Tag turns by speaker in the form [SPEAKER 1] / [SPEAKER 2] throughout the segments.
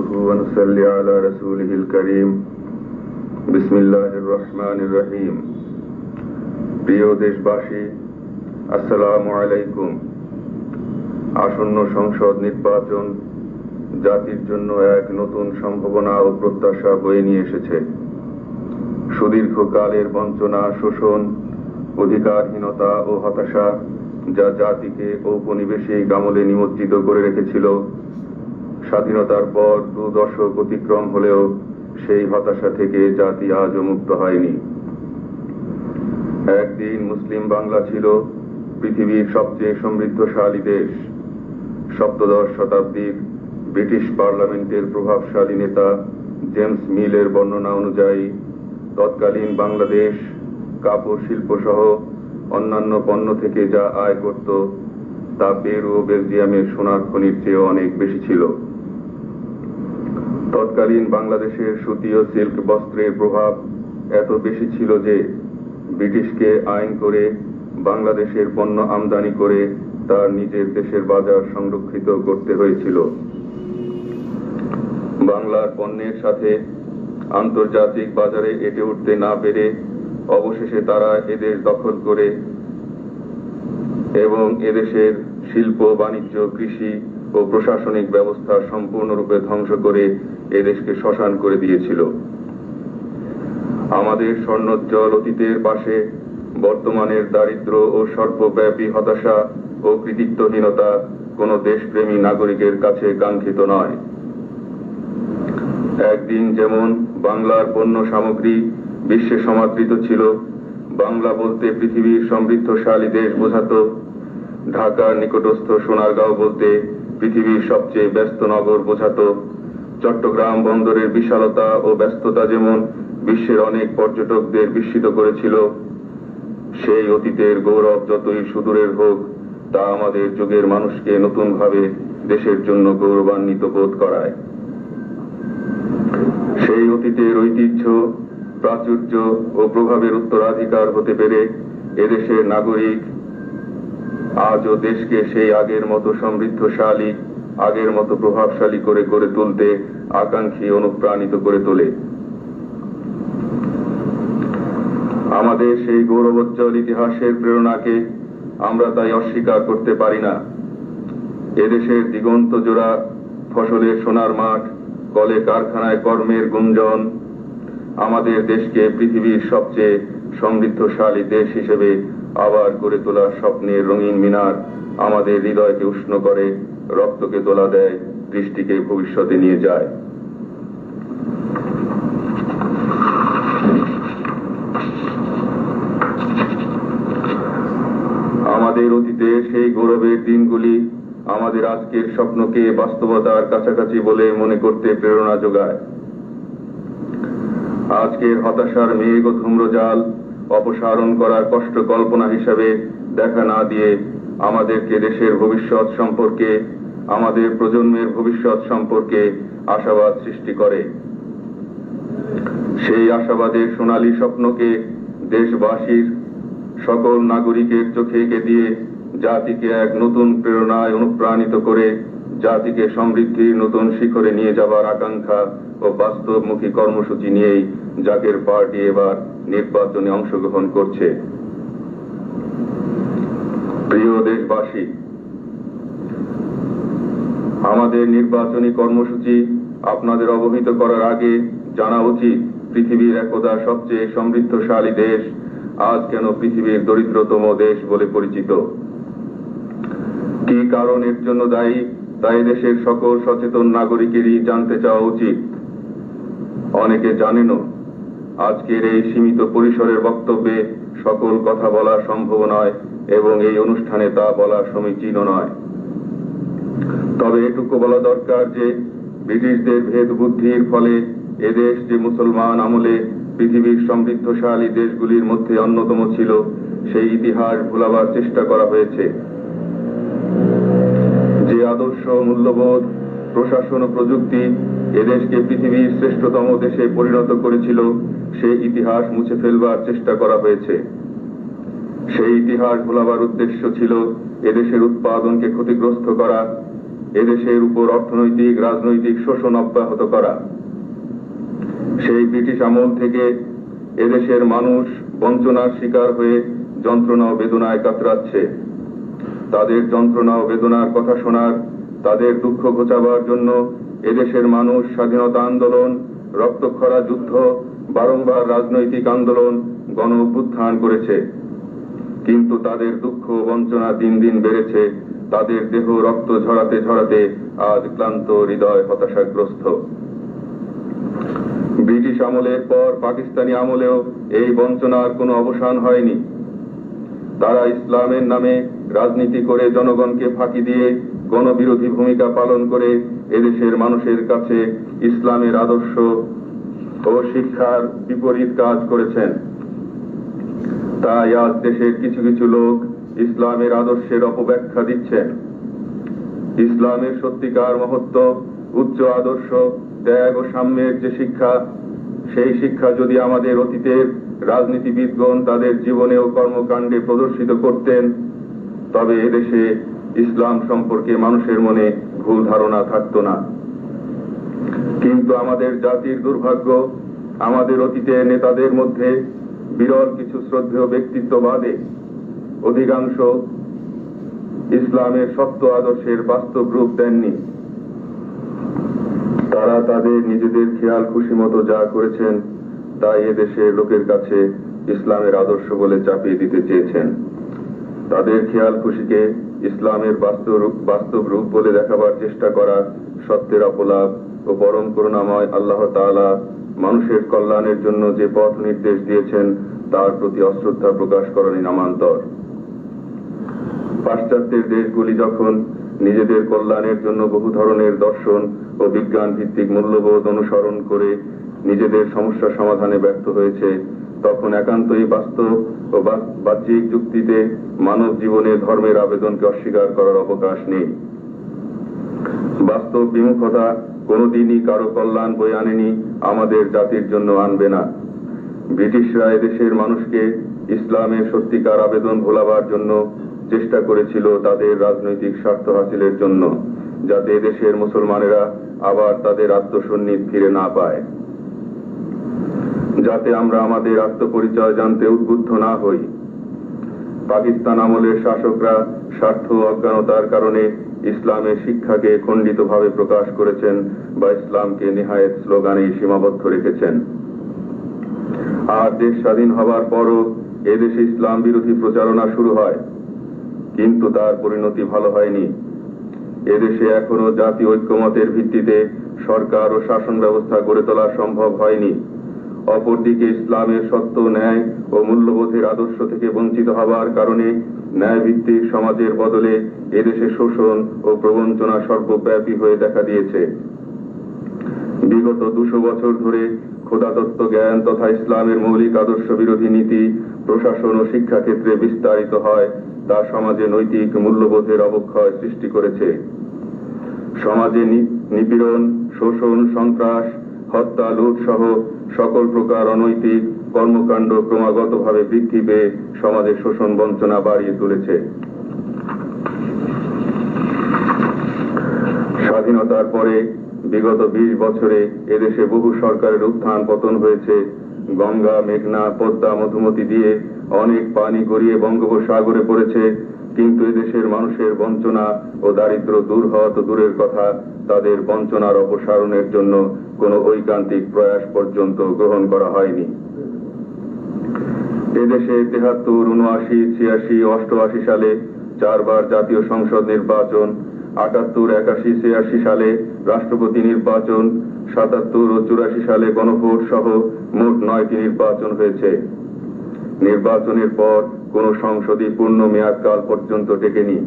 [SPEAKER 1] نحمده ونصلي على رسوله الكريم بسم الله الرحمن الرحيم প্রিয় দেশবাসী আসসালামু আলাইকুম। আসন্ন সংসদ নির্বাচন জাতির জন্য এক নতুন সম্ভাবনা ও প্রত্যাশা বয়ে নিয়ে এসেছে। সুদীর্ঘকালের বঞ্চনা, শোষণ, অধিকারহীনতা ও হতাশা যা জাতিকে ঔপনিবেশিক আমলে নিমজ্জিত করে রেখেছিল, স্বাধীনতার পর 2 দশক অতিক্রম হলেও সেই হতাশা থেকে জাতি আজও মুক্ত হয়নি। একদিন মুসলিম বাংলা ছিল পৃথিবীর সবচেয়ে সমৃদ্ধশালী দেশ। সপ্তদশ শতাব্দীর ব্রিটিশ পার্লামেন্টের প্রভাবশালী নেতা জেমস মিলের বর্ণনা অনুযায়ী তৎকালীন বাংলাদেশ কাপড় শিল্প সহ অন্যান্য পণ্য থেকে যা আয় করত তা পেরু ও বেলজিয়ামের সোনার খনির চেয়ে অনেক বেশি ছিল। তৎকালীন বাংলাদেশের সুতি ও সিল্ক বস্ত্রের প্রভাব এত বেশি ছিল যে ব্রিটিশকে আইন করে বাংলাদেশের পণ্য আমদানি করে তার নিজের দেশের বাজার সংরক্ষিত করতে হয়েছিল। বাংলার পণ্যের সাথে আন্তর্জাতিক বাজারে এঁটে উঠতে না পেরে অবশেষে তারা এদেশ দখল করে এবং এদেশের শিল্প, বাণিজ্য, কৃষি ও প্রশাসনিক ব্যবস্থা সম্পূর্ণরূপে ধ্বংস করে এদেশকে শ্মশান করে দিয়েছিল। আমাদের স্বর্ণোজ্জ্বল অতীতের পাশে বর্তমানের দারিদ্র্য ও সর্বব্যাপী হতাশা ও কৃতিত্বহীনতা কোনো দেশপ্রেমী নাগরিকের কাছে কাঙ্ক্ষিত নয়। একদিন যেমন বাংলার পণ্য সামগ্রী বিশ্বে সমাদৃত ছিল, বাংলা বলতে পৃথিবীর সমৃদ্ধশালী দেশ বোঝাতো, ঢাকার নিকটস্থ সোনারগাঁও বলতে পৃথিবীর সবচেয়ে ব্যস্ত নগর বোঝাতো, চট্টগ্রাম বন্দরের বিশালতা ও ব্যস্ততা যেমন বিশ্বের অনেক পর্যটকদের বিস্মিত করেছিল, সেই অতীতের গৌরব যতই সুদূরের হোক তা আমাদের যুগের মানুষকে নতুনভাবে দেশের জন্য গৌরবান্বিত বোধ করায়। সেই অতীতের ঐতিহ্য, প্রাচুর্য ও প্রভাবের উত্তরাধিকার হতে পেরে এদেশের নাগরিক আজও দেশকে সেই আগের মতো সমৃদ্ধশালী, আগের মতো প্রভাবশালী করে গড়ে তুলতে আকাঙ্ক্ষী অনুপ্রাণিত করে তোলে। আমাদের সেই গৌরবোজ্জ্বল ইতিহাসের প্রেরণাকে আমরা তাই অস্বীকার করতে পারি না। এদেশের দিগন্ত জোড়া ফসলের সোনার মাঠ, কলে কারখানায় কর্মের গুঞ্জন আমাদের দেশকে পৃথিবীর সবচেয়ে সমৃদ্ধশালী দেশ হিসেবে আবার গড়ে তোলার স্বপ্নের রঙিন মিনার আমাদের হৃদয়কে উষ্ণ করে, রক্তকে দোলা দেয়, দৃষ্টিকে ভবিষ্যতে নিয়ে যায়। আমাদের অতীতের সেই গৌরবের দিনগুলি আমাদের আজকের স্বপ্নকে বাস্তবতার কাছাকাছি বলে মনে করতে প্রেরণা যোগায়। আজকের হতাশার মেঘ ও ধূম্রজাল অপসারণ করার কষ্ট কল্পনা হিসাবে দেখা না দিয়ে আমাদেরকে দেশের ভবিষ্যৎ সম্পর্কে, আমাদের প্রজন্মের ভবিষ্যৎ সম্পর্কে আশাবাদ সৃষ্টি করে। সেই আশাবাদের সোনালী স্বপ্নকে দেশবাসীর সকল নাগরিকের চোখে এঁকে দিয়ে জাতিকে এক নতুন প্রেরণায় অনুপ্রাণিত করে জাতিকে সমৃদ্ধির নতুন শিখরে নিয়ে যাবার আকাঙ্ক্ষা ও বাস্তবমুখী কর্মসূচি নিয়েই জাকের পার্টি এবার নির্বাচনে অংশগ্রহণ করছে। প্রিয় দেশবাসী, আমাদের নির্বাচনী কর্মসূচি আপনাদের অবহিত করার আগে জানা উচিত পৃথিবীর একদা সবচেয়ে সমৃদ্ধশালী দেশ আজ কেন পৃথিবীর দরিদ্রতম দেশ বলে পরিচিত। কি কারণ এর জন্য দায়ী তা দেশের সকল সচেতন নাগরিকেরই জানতে চাওয়া উচিত। অনেকে জানেনও। আজকের এই সীমিত পরিসরের বক্তব্যে সকল কথা বলা সম্ভব নয় এবং এই অনুষ্ঠানে তা বলা সমীচীন নয়। তবে এটুকু বলা দরকার যে ব্রিটিশদের ভেদ বুদ্ধির ফলে এদেশ যে মুসলমান আমলে পৃথিবীর সমৃদ্ধশালী দেশগুলির মধ্যে অন্যতম ছিল, সেই ইতিহাস ভুলাবার চেষ্টা করা হয়েছে। যে আদর্শ, মূল্যবোধ, প্রশাসন ও প্রযুক্তি এদেশকে পৃথিবীর শ্রেষ্ঠতম দেশে পরিণত করেছিল, সেই ইতিহাস মুছে ফেলবার চেষ্টা করা হয়েছে। সেই ইতিহাস ভোলাবার উদ্দেশ্য ছিল এদেশের উৎপাদনকে ক্ষতিগ্রস্ত করা, এদেশের উপর অর্থনৈতিক রাজনৈতিক শোষণ অব্যাহত করা। সেই ব্রিটিশ আমল থেকে এদেশের মানুষ বঞ্চনার শিকার হয়ে যন্ত্রণা ও বেদনায় কাতরাচ্ছে। তাদের যন্ত্রণা ও বেদনার কথা শোনার, তাদের দুঃখ ঘোচাবার জন্য এদেশের মানুষ স্বাধীনতা আন্দোলন, রক্তক্ষরা যুদ্ধ, বারংবার রাজনৈতিক আন্দোলন, গণ অভ্যুত্থান করেছে। কিন্তু তাদের দুঃখ বঞ্চনা দিন দিন বেড়েছে। তাদের দেহ রক্ত ঝরাতে ঝরাতে আজ ক্লান্ত, হৃদয় হতাশাগ্রস্ত। ব্রিটিশ আমলের পর পাকিস্তানি আমলেও এই বঞ্চনার কোনো অবসান হয়নি। তারা ইসলামের নামে রাজনীতি করে, জনগণকে ফাঁকি দিয়ে গণবিরোধী ভূমিকা পালন করে এদেশের মানুষের কাছে ইসলামের আদর্শ ও শিক্ষার বিপরীত কাজ করেছেন। তাই আজ দেশের কিছু কিছু লোক ইসলামের আদর্শের অপব্যাখ্যা দিচ্ছেন। ইসলামের সত্যিকার মহত্ব, উচ্চ আদর্শ, ত্যাগ ও সাম্যের যে শিক্ষা, সেই শিক্ষা যদি আমাদের অতীতের রাজনীতিবিদগণ তাদের জীবনে ও কর্মকাণ্ডে প্রদর্শিত করতেন, তবে এদেশে ইসলাম সম্পর্কে মানুষের মনে ভুল ধারণা থাকতো না। কিন্তু আমাদের জাতির দুর্ভাগ্য, আমাদের অতীতের নেতাদের মধ্যে বিরল কিছু শ্রদ্ধেয় ব্যক্তিত্ব বাদে অধিকাংশ ইসলামের সত্য আদর্শের বাস্তব রূপ দেননি। তারা তাদের নিজেদের খেয়াল খুশি মতো যা করেছেন, তাই এদেশের লোকের কাছে ইসলামের আদর্শ বলে চাপিয়ে দিতে চেয়েছেন। তাদের খেয়াল খুশিকে ইসলামের বাস্তব রূপ বলে দেখাবার চেষ্টা করা সত্যের অপলাপ ও পরম করুণাময় আল্লাহ তাআলা মানুষের কল্যাণের জন্য যে পথ নির্দেশ দিয়েছেন, তার প্রতি অশ্রদ্ধা প্রকাশ করারই নামান্তর। পাশ্চাত্যের দেশগুলি যখন নিজেদের কল্যাণের জন্য বহু ধরনের দর্শন ও বিজ্ঞান ভিত্তিক মূল্যবোধ অনুসরণ করে নিজেদের সমস্যা সমাধানে ব্যর্থ হয়েছে, তখন একান্তই বাস্তব ও বাহ্যিক যুক্তিতে মানব জীবনে ধর্মের আবেদনকে অস্বীকার করার অবকাশ নেই। বাস্তব বিমুখতা কোনোদিনই কারো কল্যাণ বয়ে আনেনি, আমাদের জাতির জন্য আনবে না। ব্রিটিশরা এদেশের মানুষকে ইসলামের সত্যিকার আবেদন ভোলাবার জন্য চেষ্টা করেছিল তাদের রাজনৈতিক স্বার্থ হাসিলের জন্য, যাতে এদেশের মুসলমানেরা আবার তাদের আত্মসন্নিধ ফিরে না পায়, যাতে আমরা আমাদের আত্মপরিচয় জানতে উদ্বুদ্ধ না হই। পাকিস্তান আমলের শাসকরা স্বার্থ অজ্ঞানতার কারণে ইসলামের শিক্ষাকে খণ্ডিতভাবে প্রকাশ করেছেন বা ইসলামকে নেহায়েত স্লোগানেই সীমাবদ্ধ রেখেছেন। আর দেশ স্বাধীন হবার পরও এদেশে ইসলাম বিরোধী প্রচারণা শুরু হয়, কিন্তু তার পরিণতি ভালো হয়নি। এদেশে এখনো জাতীয় ঐক্যমতের ভিত্তিতে সরকার ও শাসন ব্যবস্থা গড়ে তোলা সম্ভব হয়নি। অপরদিকে ইসলামের সত্য, ন্যায় ও মূল্যবোধের আদর্শ থেকে বঞ্চিত হবার কারণে ন্যায় ভিত্তিক সমাজের বদলে এদেশে শোষণ ও প্রবঞ্চনা সর্বব্যাপী হয়ে দেখা দিয়েছে। বিগত 200 বছর ধরে খোদাতত্ত্ব জ্ঞান তথা ইসলামের মৌলিক আদর্শ বিরোধী নীতি প্রশাসন ও শিক্ষা ক্ষেত্রে বিস্তারিত হয়, তা সমাজে নৈতিক মূল্যবোধের অবক্ষয় সৃষ্টি করেছে। সমাজে নিপীড়ন, শোষণ, সন্ত্রাস, হত্যা, লুট সহ সকল প্রকার অনৈতিক কর্মকাণ্ড ক্রমাগতভাবে বৃদ্ধি পেয়ে সমাজে শোষণ বঞ্চনা বাড়িয়ে তুলেছে। স্বাধীনতার পরে বিগত 20 বছরে এদেশে বহু সরকারের উত্থান পতন হয়েছে। গঙ্গা, মেঘনা, পদ্মা, মধুমতি দিয়ে অনেক পানি গড়িয়ে বঙ্গোপসাগরে পড়েছে, কিন্তু এদেশের মানুষের বঞ্চনা ও দারিদ্র্য দূর হওয়া তো দূরের কথা, তাদের বঞ্চনার অপসারণের জন্য কোনো ঐকান্তিক প্রয়াস পর্যন্ত গ্রহণ করা হয়নি। এদেশে 73, 79, 86, 88 সালে 4 বার জাতীয় সংসদ নির্বাচন, 78, 81, 86 সালে রাষ্ট্রপতি নির্বাচন, 77 ও 84 সালে গণভোট সহ মোট 9টি নির্বাচন হয়েছে। নির্বাচনের পর কোন সংসদই পূর্ণ মেয়াদকাল পর্যন্ত টেকেনি।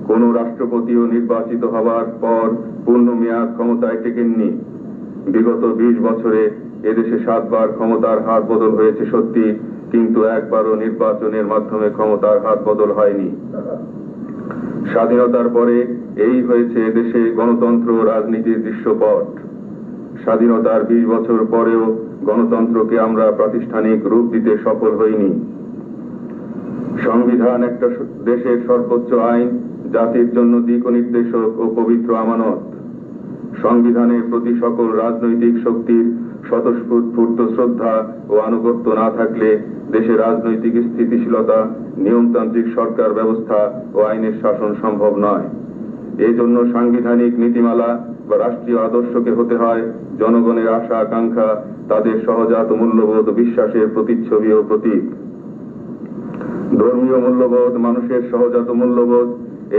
[SPEAKER 1] কোন রাষ্ট্রপতিও নির্বাচিত হওয়ার পর পূর্ণ মেয়াদ ক্ষমতায় টেকেননি। বিগত 20 বছরে এদেশে 7 বার ক্ষমতার হাত বদল হয়েছে সত্যি, কিন্তু একবারও নির্বাচনের মাধ্যমে ক্ষমতার হাত বদল হয়নি। স্বাধীনতার পরে এই হয়েছে এদেশে গণতন্ত্র রাজনীতির দৃশ্যপট। স্বাধীনতার 20 বছর পরেও গণতন্ত্রকে আমরা প্রাতিষ্ঠানিক রূপ দিতে সফল হইনি। সংবিধান একটা দেশের সর্বোচ্চ আইন, জাতির জন্য দিক নির্দেশক ও পবিত্র আমানত। সংবিধানের প্রতি সকল রাজনৈতিক শক্তির স্বতঃস্ফূর্ত শ্রদ্ধা ও আনুগত্য না থাকলে দেশের রাজনৈতিক স্থিতিশীলতা, নিয়মতান্ত্রিক সরকার ব্যবস্থা ও আইনের শাসন সম্ভব নয়। এজন্য সাংবিধানিক নীতিমালা বা রাষ্ট্রীয় আদর্শকে হতে হয় জনগণের আশা আকাঙ্ক্ষা, তাদের সহজাত মূল্যবোধ ও বিশ্বাসের প্রতিচ্ছবি ও প্রতীক। ধর্মীয় মূল্যবোধ মানুষের সহজাত মূল্যবোধ।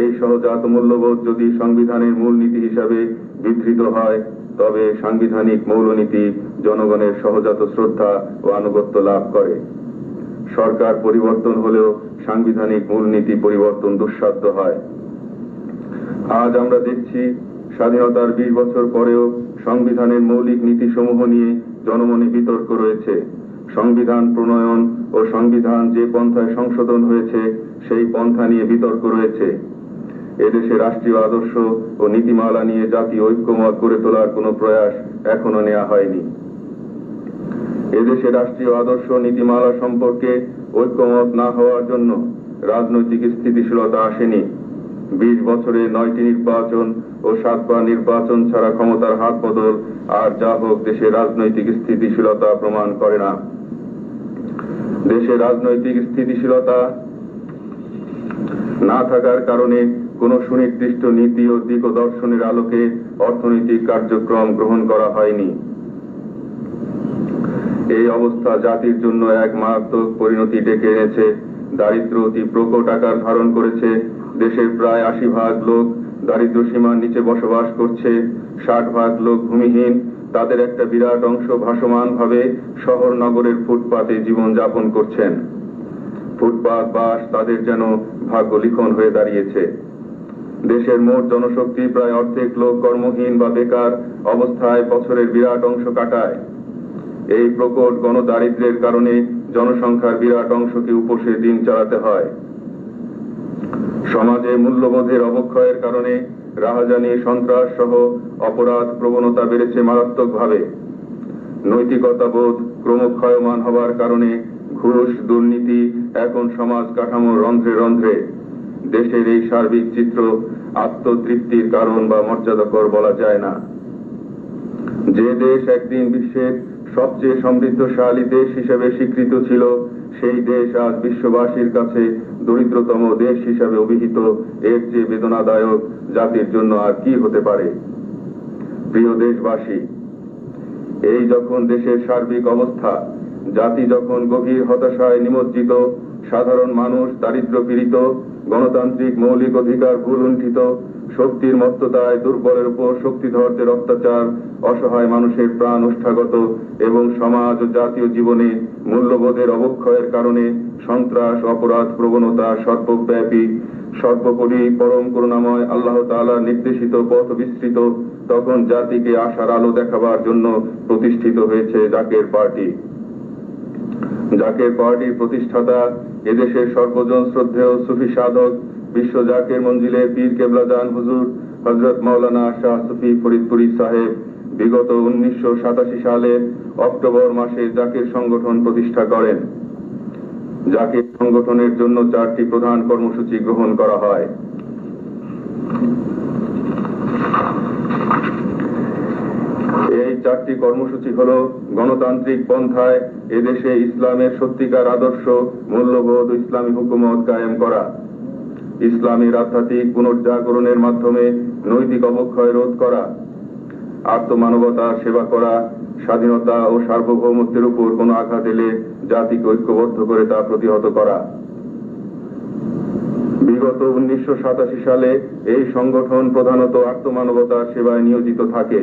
[SPEAKER 1] এই সহজাত মূল্যবোধ যদি সংবিধানের মূলনীতি হিসাবে বিধৃত হয়, তবে সাংবিধানিক মৌলনীতি জনগণের সহজাত শ্রদ্ধা ও আনুগত্য লাভ করে। সরকার পরিবর্তন হলেও সাংবিধানিক মূলনীতি পরিবর্তন দুঃসাধ্য হয়। আজ আমরা দেখছি স্বাধীনতার 20 বছর পরেও সংবিধানের মৌলিক নীতিসমূহ নিয়ে জনমনে বিতর্ক রয়েছে। সংবিধান প্রণয়ন ও সংবিধান যে পন্থায় সংশোধন হয়েছে সেই পন্থা নিয়ে বিতর্ক রয়েছে। এদেশে রাষ্ট্রীয় আদর্শ ও নীতিমালা নিয়ে জাতীয় ঐক্যমত গড়ে তোলার কোনো প্রয়াস এখনো নেওয়া হয়নি। এদেশে রাষ্ট্রীয় আদর্শ নীতিমালা সম্পর্কে ঐক্যমত না হওয়ার জন্য রাজনৈতিক স্থিতিশীলতা আসেনি। 20 বছরে 9টি নির্বাচন ও 7 বার নির্বাচন ছাড়া ক্ষমতার হাত বদল আর যা হোক দেশের রাজনৈতিক স্থিতিশীলতা প্রমাণ করে না। দেশের রাজনৈতিক স্থিতিশীলতা না থাকার কারণে কোন সুনির্দিষ্ট নীতি ও দিক ও দর্শনের আলোকে অর্থনৈতিক কার্যক্রম গ্রহণ করা হয়নি। এই অবস্থা জাতির জন্য এক মারাত্মক পরিণতি ডেকে এনেছে। দারিদ্র অতি প্রকট আকার ধারণ করেছে। দেশের প্রায় 80% লোক দারিদ্র সীমার নিচে বসবাস করছে। 60% লোক ভূমিহীন। তাদের একটা বিরাট অংশ ভাসমান ভাবে শহর নগরের ফুটপাতে জীবন যাপন করছেন। ফুটপাত বাস তাদের যেন ভাগ্য লিখন হয়ে দাঁড়িয়েছে। দেশের মোট জনশক্তি প্রায় অর্ধেক লোক কর্মহীন বা বেকার অবস্থায় বছরের বিরাট অংশ কাটায়। এই প্রকট গণদারিদ্র্যের কারণে জনসংখ্যার বিরাট অংশকে উপসে দিন চালাতে হয়। সমাজে মূল্যবোধের অবক্ষয়ের কারণে রাহাজানি, সন্ত্রাস সহ অপরাধ প্রবণতা বেড়েছে মারাত্মকভাবে। নৈতিকতাবোধ ক্রমক্ষয়মান হওয়ার কারণে ঘুষ, দুর্নীতি এখন সমাজ কাঠামোর রন্ধ্রে রন্ধ্রে। দেশের এই সার্বিক চিত্র আত্মতৃপ্তির কারণ বা মর্যাদাকর বলা যায় না। যে দেশ একদিন বিশ্বের সবচেয়ে সমৃদ্ধশালী দেশ হিসেবে স্বীকৃত ছিল, সেই দেশ আজ বিশ্ববাসীর কাছে দরিদ্রতম দেশ হিসেবে অভিহিত। এর চেয়ে বেদনাদায়ক জাতির জন্য আর কি হতে পারে? প্রিয় দেশবাসী, এই যখন দেশের সার্বিক অবস্থা, জাতি যখন গভীর হতাশায় নিমজ্জিত, সাধারণ মানুষ দারিদ্র পীড়িত, গণতান্ত্রিক মৌলিক অধিকার ভুলুণ্ঠিত, শক্তির মত্ততায় দুর্বলের উপর শক্তিধরদের অত্যাচার, অসহায় মানুষের প্রাণ ওষ্ঠাগত এবং সমাজ ও জাতীয় জীবনে মূল্যবোধের অবক্ষয়ের কারণে সন্ত্রাস, অপরাধ প্রবণতা সর্বব্যাপী, সর্বোপরি পরম করুণাময় আল্লাহ তাআলার নির্দেশিত পথ বিস্তৃত, তখন জাতিকে আশার আলো দেখাবার জন্য প্রতিষ্ঠিত হয়েছে জাকের পার্টি। জাকের পার্টির প্রতিষ্ঠাতা এদেশের সর্বজন শ্রদ্ধেয় সুফি সাধক, বিশ্ব জাকের মঞ্জিলের পীর কেবলাজান হুজুর হযরত মাওলানা শাহ সুফি ফরিদপুরি সাহেব বিগত 1987 সালের অক্টোবর মাসে জাকের সংগঠন প্রতিষ্ঠা করেন। জাকের সংগঠনের জন্য 4টি প্রধান কর্মসূচি গ্রহণ করা হয়। এই 4টি কর্মসূচি হল: গণতান্ত্রিক পন্থায় এদেশে ইসলামের সত্যিকার আদর্শ, মূল্যবোধ ও ইসলামী হুকুমত কায়েম করা, ইসলামের আধ্যাত্মিক পুনর্জাগরণের মাধ্যমে নৈতিক অবক্ষয় রোধ করা, আত্মমানবতার সেবা করা, স্বাধীনতা ও সার্বভৌমত্বের উপর কোনো আঘাত এলে জাতিকে ঐক্যবদ্ধ করে তা প্রতিহত করা। বিগত 1987 সালে এই সংগঠন প্রধানত আত্মমানবতার সেবায় নিয়োজিত থাকে।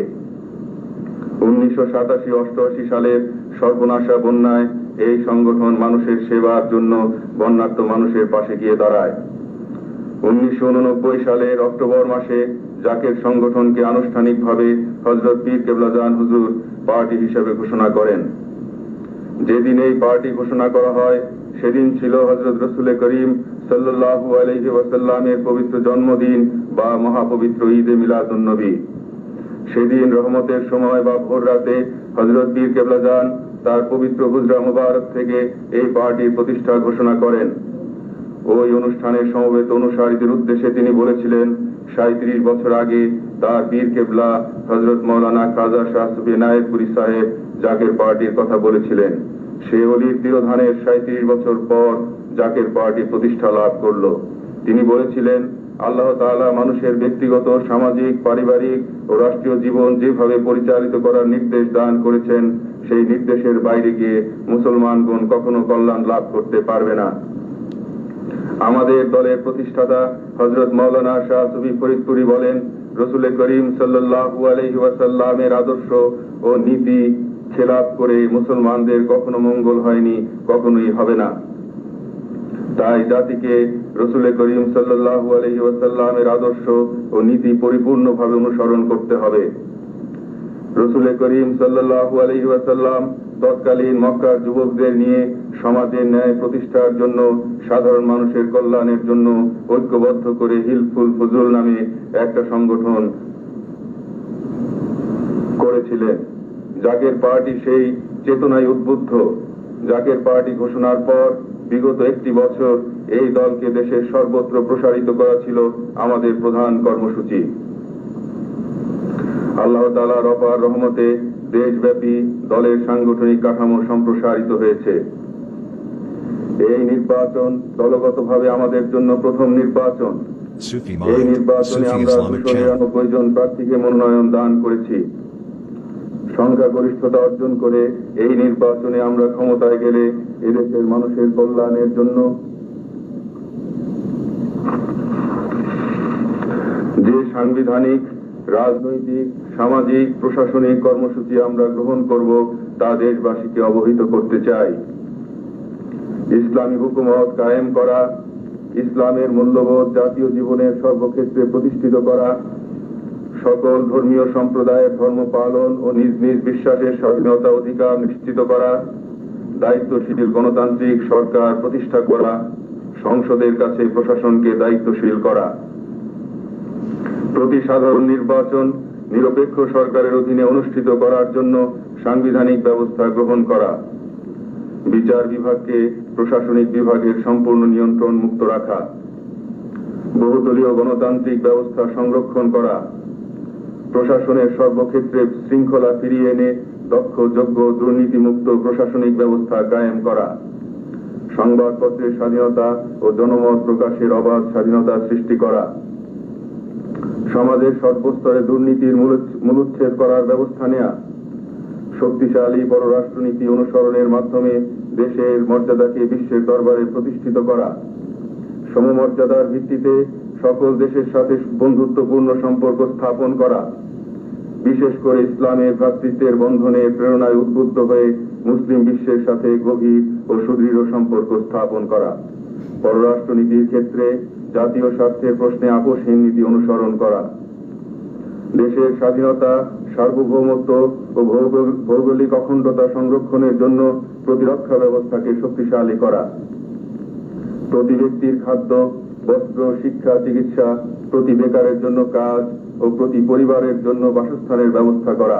[SPEAKER 1] 1987-88 সালের সর্বনাশা বন্যায় এই সংগঠন মানুষের সেবার জন্য বন্যার্ত মানুষের পাশে গিয়ে দাঁড়ায়। 1989 সালের অক্টোবর মাসে জাকের সংগঠনকে আনুষ্ঠানিকভাবে হযরত পীর কেবলাজান হুজুর পার্টি হিসেবে ঘোষণা করেন। যেদিন এই পার্টি ঘোষণা করা হয় সেদিন ছিল হযরত রাসূল করিম সাল্লাল্লাহু আলাইহি ওয়াসাল্লামের পবিত্র জন্মদিন বা মহাপবিত্র ঈদে মিলাদুন নবী। সেদিন রহমতের সময় বা ভোর রাতে হযরত পীর কেবলাজান তার পবিত্র হুজরা মুবারক থেকে এই পার্টির প্রতিষ্ঠা ঘোষণা করেন। ওই অনুষ্ঠানে সমবেত অনুসারীদের উদ্দেশ্যে তিনি বলেছিলেন, 37 বছর আগে তার পীর কেবলা হযরত মাওলানা খাজা শাহ সুফি এনায়েতপুরী সাহেব জাকের পার্টির কথা বলেছিলেন। সে অলির তিরোধানের 37 বছর পর জাকের পার্টি প্রতিষ্ঠা লাভ করলো। তিনি বলেছিলেন, আল্লাহ তাআলা মানুষের ব্যক্তিগত, সামাজিক, পারিবারিক ও রাষ্ট্রীয় জীবন যেভাবে পরিচালিত করার নির্দেশ দান করেছেন, সেই নির্দেশের বাইরে গিয়ে মুসলমানগণ কখনো কল্যাণ লাভ করতে পারবে না। আমাদের দলের প্রতিষ্ঠাতা হযরত মাওলানা শাহ সুফি ফরিদপুরী বলেন, রাসূল করিম সাল্লাল্লাহু আলাইহি ওয়াসাল্লামের আদর্শ ও নীতি খেলাফ করে মুসলমানদের কখনো মঙ্গল হয়নি, কখনোই হবে না। তাই জাতিকে রাসূল করিম সাল্লাল্লাহু আলাইহি ওয়াসাল্লামের আদর্শ ও নীতি পরিপূর্ণভাবে অনুসরণ করতে হবে। রাসূল করিম সাল্লাল্লাহু আলাইহি ওয়াসাল্লাম তৎকালীন মক্কার যুবকদের নিয়ে সমাজের ন্যায় প্রতিষ্ঠার জন্য, সাধারণ মানুষের কল্যাণের জন্য ঐক্যবদ্ধ করে হিলফুল ফুজুল নামে একটা সংগঠন করেছিলেন। জাকের পার্টি সেই চেতনায় উদ্বুদ্ধ। জাকের পার্টি ঘোষণার পর বিগত একটি বছর এই দলকে দেশের সর্বত্র প্রসারিত করা ছিল আমাদের প্রধান কর্মসূচি। আল্লাহ তাআলার অপার রহমতে দেশব্যাপী দলের সাংগঠনিক কাঠামো সম্প্রসারিত হয়েছে। এই নির্বাচন দলগতভাবে আমাদের জন্য প্রথম নির্বাচন। এই নির্বাচনে আমরা 299 জন প্রার্থীকে মনোনয়ন দান করেছি। সংখ্যাগরিষ্ঠতা অর্জন করে এই নির্বাচনে আমরা ক্ষমতায় গেলে এদেশের মানুষের কল্যাণের জন্য যে সাংবিধানিক, রাজনৈতিক, সামাজিক, প্রশাসনিক কর্মসূচি আমরা গ্রহণ করব, তা দেশবাসীকে অবহিত করতে চাই। ইসলামী হুকুমত কায়েম করা, ইসলামের মূল্যবোধ জাতীয় জীবনের সর্বক্ষেত্রে প্রতিষ্ঠিত করা, সকল ধর্মীয় সম্প্রদায়ের ধর্ম পালন ও নিজ নিজ বিশ্বাসের স্বাধীনতা অধিকার নিশ্চিত করা, দায়িত্বশীল গণতান্ত্রিক সরকার প্রতিষ্ঠা করা, সংসদের কাছে প্রশাসনকে দায়িত্বশীল করা, প্রতি সাধারণ নির্বাচন নিরপেক্ষ সরকারের অধীনে অনুষ্ঠিত করার জন্য সাংবিধানিক ব্যবস্থা গ্রহণ করা, বিচার বিভাগকে প্রশাসনিক বিভাগের সম্পূর্ণ নিয়ন্ত্রণ মুক্ত রাখা, বহুদলীয় গণতান্ত্রিক ব্যবস্থা সংরক্ষণ করা, প্রশাসনের সর্বক্ষেত্রে শৃঙ্খলা ফিরিয়ে এনে দক্ষ, যোগ্য, দুর্নীতিমুক্ত প্রশাসনিক ব্যবস্থা কায়েম করা, সংবাদপত্রের স্বাধীনতা ও জনমত প্রকাশের অবাধ স্বাধীনতা সৃষ্টি করা, সমাজের সর্বস্তরে দুর্নীতির মূলোচ্ছেদ করার ব্যবস্থা নেওয়া, শক্তিশালী পররাষ্ট্রনীতি অনুসরণের মাধ্যমে দেশের মর্যাদাকে বিশ্বের দরবারে প্রতিষ্ঠিত করা, সমমর্যাদার ভিত্তিতে সকল দেশের সাথে বন্ধুত্বপূর্ণ সম্পর্ক স্থাপন করা, বিশেষ করে ইসলামের ভ্রাতৃত্বের বন্ধনে প্রেরণায় উদ্বুদ্ধ হয়ে মুসলিম বিশ্বের সাথে গভীর ও সুদৃঢ় সম্পর্ক স্থাপন করা, পররাষ্ট্রনীতির ক্ষেত্রে জাতীয় স্বার্থের প্রশ্নে আপোষহীন নীতি অনুসরণ করা, দেশের স্বাধীনতা, সার্বভৌমত্ব ও ভৌগোলিক অখণ্ডতা সংরক্ষণের জন্য প্রতিরক্ষা ব্যবস্থাকে শক্তিশালী করা, প্রতি ব্যক্তির খাদ্য, বস্ত্র, শিক্ষা, চিকিৎসা, প্রতি বেকারের জন্য কাজ ও প্রতি পরিবারের জন্য বাসস্থানের ব্যবস্থা করা,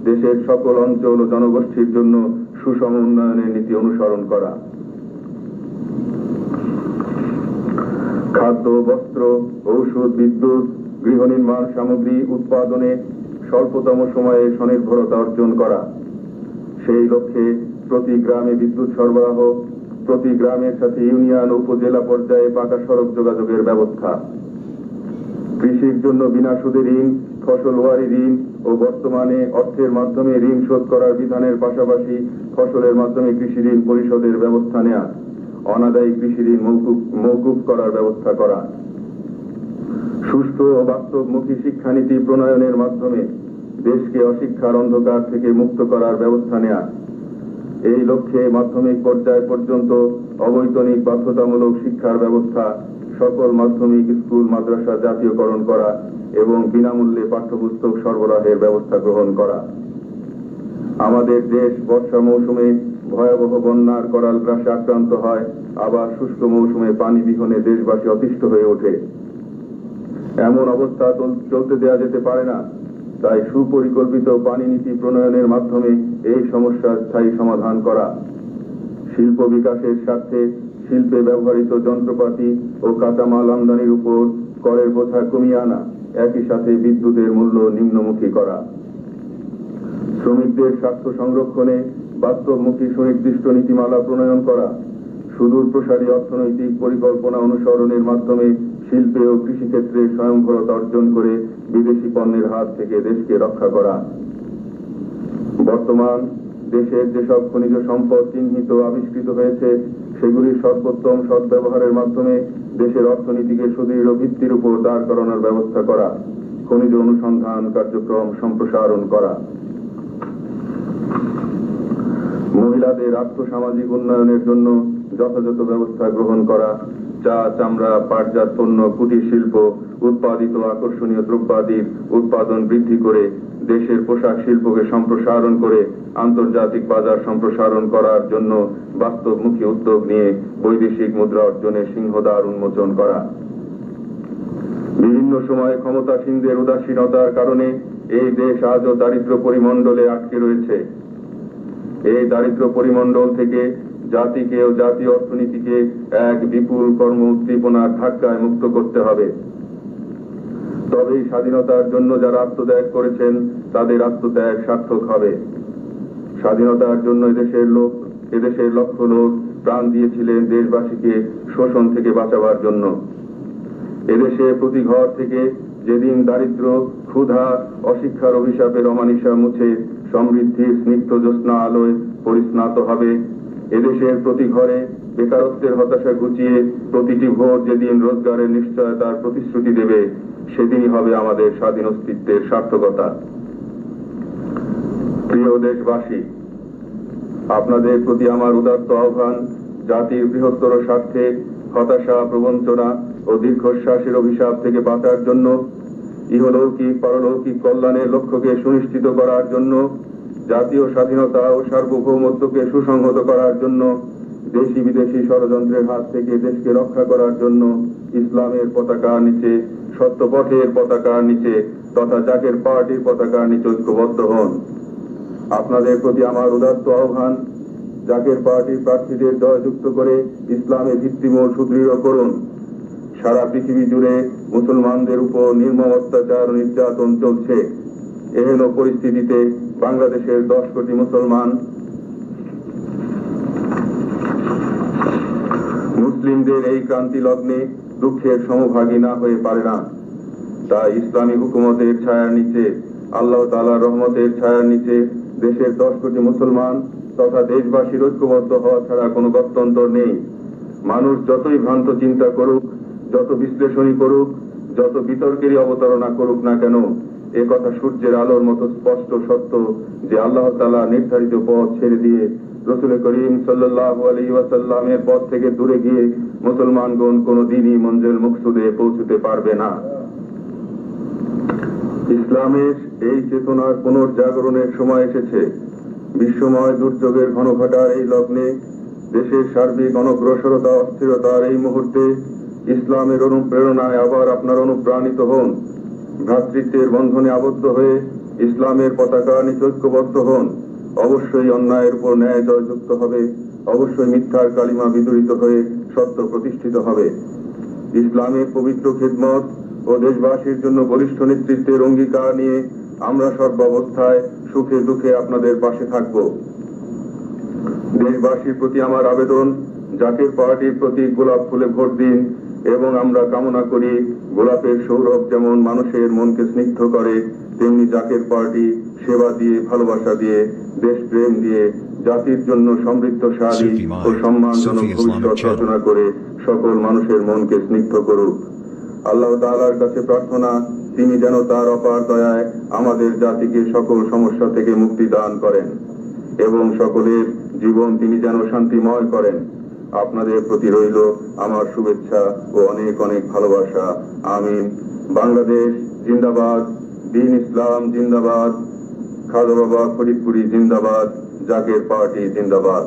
[SPEAKER 1] দেশের সকল অঞ্চল ও জনগোষ্ঠীর জন্য সুষম উন্নয়নের নীতি অনুসরণ করা, খাদ্য, বস্ত্র, ঔষধ, বিদ্যুৎ, গৃহ নির্মাণ সামগ্রী উৎপাদনে স্বল্পতম সময়ে স্বনির্ভরতা অর্জন করা, সেই লক্ষ্যে প্রতি গ্রামে বিদ্যুৎ সরবরাহ, প্রতি গ্রামের সাথে ইউনিয়ন ও উপজেলা পর্যায়ে পাকা সড়ক যোগাযোগের ব্যবস্থা, কৃষির জন্য বিনা সুদে ঋণ, ফসল ওয়ারি ঋণ ও বর্তমানে অর্থের মাধ্যমে ঋণ শোধ করার বিধানের পাশাপাশি ফসলের মাধ্যমে কৃষি ঋণ পরিশোধের ব্যবস্থা নেওয়া, অনাদায়ী কৃষি ঋণ মওকুফ করার ব্যবস্থা করা, সুস্থ ও বাস্তবমুখী শিক্ষানীতি প্রণয়নের মাধ্যমে দেশকে অশিক্ষার অন্ধকার থেকে মুক্ত করার ব্যবস্থা নেওয়া, এই লক্ষ্যে মাধ্যমিক পর্যায় পর্যন্ত অবৈতনিক বাধ্যতামূলক শিক্ষার ব্যবস্থা, সকল মাধ্যমিক স্কুল মাদ্রাসা জাতীয়করণ করা এবং বিনামূল্যে পাঠ্যপুস্তক সরবরাহের ব্যবস্থা গ্রহণ করা। আমাদের দেশ বর্ষা মৌসুমে ভয়াবহ বন্যার করাল গ্রাসে আক্রান্ত হয়, আবার শুষ্ক মৌসুমে পানি বিহনে দেশবাসী অতিষ্ঠ হয়ে ওঠে। এমন অবস্থা চলতে দেওয়া যেতে পারে না। তাই সুপরিকল্পিত পানি নীতি প্রণয়নের মাধ্যমে এই সমস্যার স্থায়ী সমাধান করা, শিল্প বিকাশের স্বার্থে শিল্পে ব্যবহৃত যন্ত্রপাতি ও কাঁচামাল আমদানির উপর করের বোঝা কমিয়ে আনা, একই সাথে বিদ্যুতের মূল্য নিম্নমুখী করা, শ্রমিকদের স্বার্থ সংরক্ষণে বাস্তবমুখী সুনির্দিষ্ট নীতিমালা প্রণয়ন করা, সুদূর প্রসারী অর্থনৈতিক পরিকল্পনা অনুসরণের মাধ্যমে শিল্পে ও কৃষিক্ষেত্রে স্বয়ংভরতা অর্জন করে বিদেশি পণ্যের হাত থেকে দেশকে রক্ষা করা। বর্তমান দেশের যেসব খনিজ সম্পদ চিহ্নিত আবিষ্কৃত হয়েছে সেগুলির সর্বোত্তম সদ্ব্যবহারের মাধ্যমে দেশের অর্থনীতিকে সুদৃঢ় ভিত্তির উপর দাঁড় করানোর ব্যবস্থা করা, খনিজ অনুসন্ধান কার্যক্রম সম্প্রসারণ করা, মহিলাদের আর্থসামাজিক উন্নয়নের জন্য যথাযথ ব্যবস্থা গ্রহণ করা, চা, চামড়া, পাটজাত পণ্য, কুটির শিল্প, উৎপাদিত আকর্ষণীয় দ্রব্যাদির উৎপাদন বৃদ্ধি করে দেশের পোশাক শিল্পকে সম্প্রসারণ করে আন্তর্জাতিক বাজার সম্প্রসারণ করার জন্য বাস্তবমুখী উদ্যোগ নিয়ে বৈদেশিক মুদ্রা অর্জনের সিংহদ্বার উন্মোচন করা। বিভিন্ন সময়ে ক্ষমতাসীনদের উদাসীনতার কারণে এই দেশ আজও দারিদ্র পরিমণ্ডলে আটকে রয়েছে। এই দারিদ্র পরিমণ্ডল থেকে জাতিকে ও জাতীয় অর্থনীতিকে এক বিপুল কর্ম উদ্দীপনার ধাক্কায় মুক্ত করতে হবে। তবেই স্বাধীনতার জন্য যারা আত্মত্যাগ করেছেন তাদের আত্মত্যাগ সার্থক হবে। স্বাধীনতার জন্য এদেশের লক্ষ লোক প্রাণ দিয়েছিলেন দেশবাসীকে শোষণ থেকে বাঁচাবার জন্য। এদেশে প্রতি ঘর থেকে যেদিন দারিদ্র, ক্ষুধা, অশিক্ষার অভিশাপের অমানিসা মুছে সমৃদ্ধির স্নিগ্ধ জ্যোৎস্না আলোয় পরিস্নাত হবে, এদেশের প্রতি ঘরে বেকারত্বের হতাশা ঘুচিয়ে প্রতিটি ভোর যেদিন রোজগারের নিশ্চয়তার প্রতিশ্রুতি দেবে, সেদিনই হবে আমাদের স্বাধীন অস্তিত্বের সার্থকতা। প্রিয় দেশবাসী, আপনাদের প্রতি আমার উদাত্ত আহ্বান, জাতির বৃহত্তর স্বার্থে হতাশা, প্রবঞ্চনা ও দীর্ঘশ্বাসের অভিশাপ থেকে বাঁচার জন্য, ইহলৌকিক পারলৌকিক কল্যাণের লক্ষ্যকে সুনিশ্চিত করার জন্য, জাতীয় স্বাধীনতা ও সার্বভৌমত্বকে সুসংহত করার জন্য, দেশি বিদেশি ষড়যন্ত্রের হাত থেকে দেশকে রক্ষা করার জন্য ইসলামের পতাকার নিচে, সত্যপথের পতাকার নিচে তথা জাকের পার্টির পতাকার নিচে ঐক্যবদ্ধ হন। আপনাদের প্রতি আমার উদাত্ত আহ্বান, জাকের পার্টির প্রার্থীদের জয়যুক্ত করে ইসলামের ভিত্তিমূল সুদৃঢ় করুন। সারা পৃথিবী জুড়ে মুসলমানদের উপর নির্মম অত্যাচার ও নির্যাতন চলছে। এহেন পরিস্থিতিতে বাংলাদেশের 10 কোটি মুসলমান মুসলিমদের এই ক্রান্তি লগ্নে দুঃখের সমভাগী না হয়ে পারে না। তাই ইসলামী হুকুমতের ছায়ার নিচে, আল্লাহ তাআলার রহমতের ছায়ার নিচে দেশের 10 কোটি মুসলমান তথা দেশবাসীর ঐক্যবদ্ধ হওয়া ছাড়া কোনো গত্যন্তর নেই। মানুষ যতই ভ্রান্ত চিন্তা করুক, যত বিশ্লেষণী করুক, যত বিতর্কেরই অবতারণা করুক না কেন, এ কথা সূর্যের আলোর মতো স্পষ্ট সত্য যে আল্লাহ তাআলা নির্ধারিত পথ ছেড়ে দিয়ে রাসূল করিম সাল্লাল্লাহু আলাইহি ওয়াসাল্লামের পথ থেকে দূরে গিয়ে মুসলমানগণ কোনদিনই মঞ্জিল মকসুদে পৌঁছতে পারবে না। ইসলামের এই চেতনার পুনর্জাগরণের সময় এসেছে। বিশ্বময় দুর্যোগের ঘনঘটার এই লগ্নে, দেশের সার্বিক অনগ্রসরতা অস্থিরতার এই মুহূর্তে ইসলামের অনুপ্রেরণায় আবার আপনার অনুপ্রাণিত হন। ভ্রাতৃত্বের বন্ধনে আবদ্ধ হয়ে ইসলামের পতাকা নিচে ঐক্যবদ্ধ হন। অবশ্যই অন্যায়ের উপর ন্যায় জয়যুক্ত হবে, অবশ্যই মিথ্যার কালিমা বিদূরিত হয়ে সত্য প্রতিষ্ঠিত হবে। ইসলামের পবিত্র খিদমত ও দেশবাসীর জন্য বলিষ্ঠ নেতৃত্বের অঙ্গীকার নিয়ে আমরা সর্বাবস্থায় সুখে দুঃখে আপনাদের পাশে থাকব। দেশবাসীর প্রতি আমার আবেদন, জাকের পার্টির প্রতি গোলাপ ফুলে ভোট দিন এবং আমরা কামনা করি গোলাপের সৌরভ যেমন মানুষের মনকে স্নিগ্ধ করে, তেমনি জাকের পার্টি সেবা দিয়ে, ভালোবাসা দিয়ে, দেশপ্রেম দিয়ে জাতির জন্য সমৃদ্ধশালী ও সম্মানজনক ভবিষ্যৎ রচনা করে সকল মানুষের মনকে স্নিগ্ধ করুক। আল্লাহ তাআলার কাছে প্রার্থনা, তিনি যেন তার অপার দয়ায় আমাদের জাতিকে সকল সমস্যা থেকে মুক্তি দান করেন এবং সকলের জীবন তিনি যেন শান্তিময় করেন। আপনাদের প্রতি রইল আমার শুভেচ্ছা ও অনেক অনেক ভালোবাসা। আমিন। বাংলাদেশ জিন্দাবাদ, দ্বীন ইসলাম জিন্দাবাদ, খাজা বাবা ফরিদপুরি জিন্দাবাদ, জাকের পার্টি জিন্দাবাদ।